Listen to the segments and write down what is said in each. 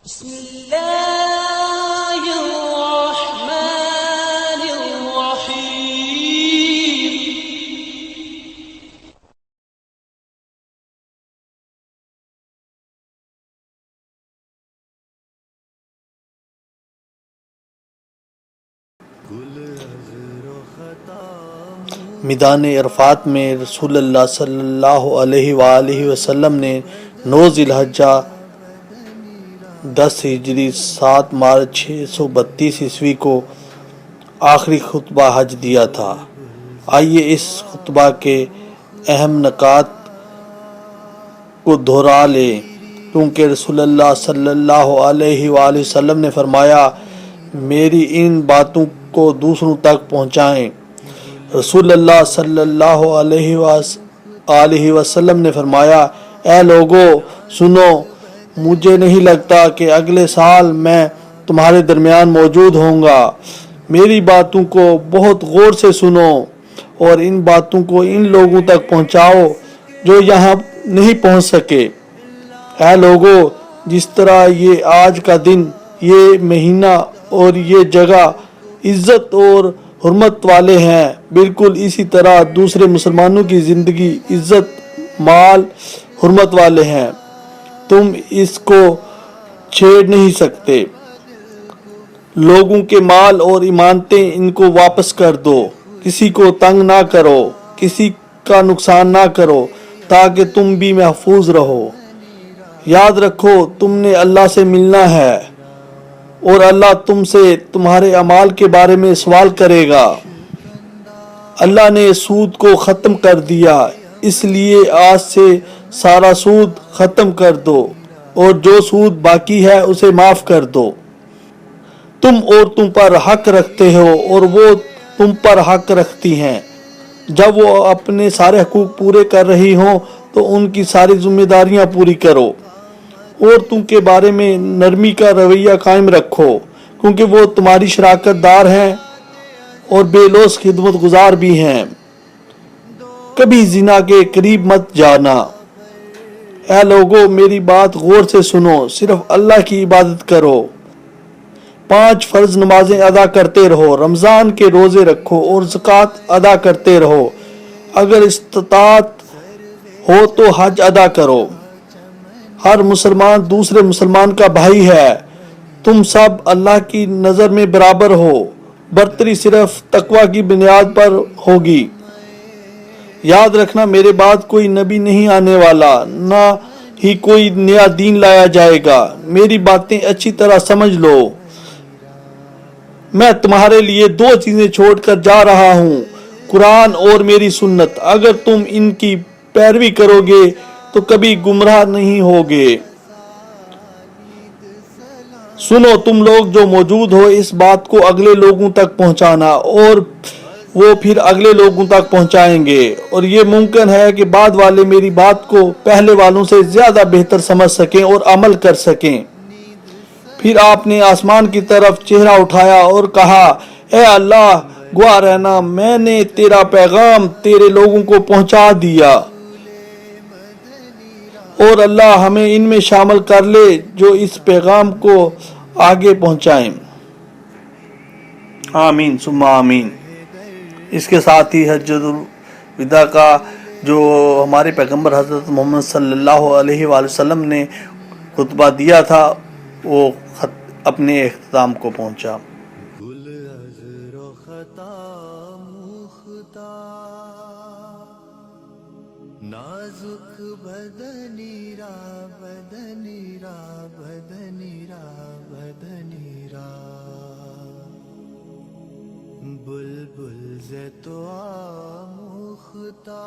بسم اللہ الرحمن الرحیم۔ میدان عرفات میں رسول اللہ صلی اللہ علیہ وآلہ وسلم نے 9 ذی الحجہ 10 ہجری 7 مارچ 632 عیسوی کو آخری خطبہ حج دیا تھا۔ آئیے اس خطبہ کے اہم نکات کو دہرا لیں، کیونکہ رسول اللہ صلی اللہ علیہ وآلہ وسلم نے فرمایا، میری ان باتوں کو دوسروں تک پہنچائیں۔ رسول اللہ صلی اللہ علیہ وسلم نے فرمایا، اے لوگو سنو، مجھے نہیں لگتا کہ اگلے سال میں تمہارے درمیان موجود ہوں گا۔ میری باتوں کو بہت غور سے سنو اور ان باتوں کو ان لوگوں تک پہنچاؤ جو یہاں نہیں پہنچ سکے۔ اے لوگو، جس طرح یہ آج کا دن، یہ مہینہ اور یہ جگہ عزت اور حرمت والے ہیں، بالکل اسی طرح دوسرے مسلمانوں کی زندگی، عزت، مال، حرمت والے ہیں۔ تم اس کو چھیڑ نہیں سکتے۔ لوگوں کے مال اور امانتیں، ان کو واپس کر دو، کسی کو تنگ نہ کرو، کسی کا نقصان نہ کرو، تاکہ تم بھی محفوظ رہو۔ یاد رکھو، تم نے اللہ سے ملنا ہے اور اللہ تم سے تمہارے اعمال کے بارے میں سوال کرے گا۔ اللہ نے سود کو ختم کر دیا، اس لیے آج سے سارا سود ختم کر دو اور جو سود باقی ہے اسے معاف کر دو۔ تم عورتوں پر حق رکھتے ہو اور وہ تم پر حق رکھتی ہیں۔ جب وہ اپنے سارے حقوق پورے کر رہی ہوں تو ان کی ساری ذمہ داریاں پوری کرو۔ عورتوں کے بارے میں نرمی کا رویہ قائم رکھو، کیونکہ وہ تمہاری شراکت دار ہیں اور بے لوث خدمت گزار بھی ہیں۔ کبھی زنا کے قریب مت جانا۔ اے لوگو، میری بات غور سے سنو، صرف اللہ کی عبادت کرو۔ 5 فرض نمازیں ادا کرتے رہو، رمضان کے روزے رکھو اور زکوٰۃ ادا کرتے رہو۔ اگر استطاعت ہو تو حج ادا کرو۔ ہر مسلمان دوسرے مسلمان کا بھائی ہے۔ تم سب اللہ کی نظر میں برابر ہو۔ برتری صرف تقوی کی بنیاد پر ہوگی۔ یاد رکھنا، میرے بعد کوئی نبی نہیں آنے والا، نہ ہی کوئی نیا دین لایا جائے گا۔ میری باتیں اچھی طرح سمجھ لو۔ میں تمہارے لیے 2 چیزیں چھوڑ کر جا رہا ہوں، قرآن اور میری سنت۔ اگر تم ان کی پیروی کرو گے تو کبھی گمراہ نہیں ہوگے۔ سنو، تم لوگ جو موجود ہو، اس بات کو اگلے لوگوں تک پہنچانا اور وہ پھر اگلے لوگوں تک پہنچائیں گے، اور یہ ممکن ہے کہ بعد والے میری بات کو پہلے والوں سے زیادہ بہتر سمجھ سکیں اور عمل کر سکیں۔ پھر آپ نے آسمان کی طرف چہرہ اٹھایا اور کہا، اے اللہ، گواہ رہنا، میں نے تیرا پیغام تیرے لوگوں کو پہنچا دیا، اور اللہ ہمیں ان میں شامل کر لے جو اس پیغام کو آگے پہنچائیں۔ آمین ثم آمین۔ اس کے ساتھ ہی حجۃ الوداع کا جو ہمارے پیغمبر حضرت محمد صلی اللہ علیہ وآلہ وسلم نے خطبہ دیا تھا، وہ اپنے اختتام کو پہنچا۔ نازک بدنی را بدنی را بدنی را بدنی را بلبل ز تو آموختا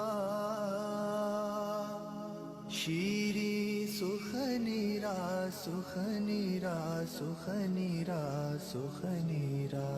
شیری سخنی را سخنی را سخنی را سخنی را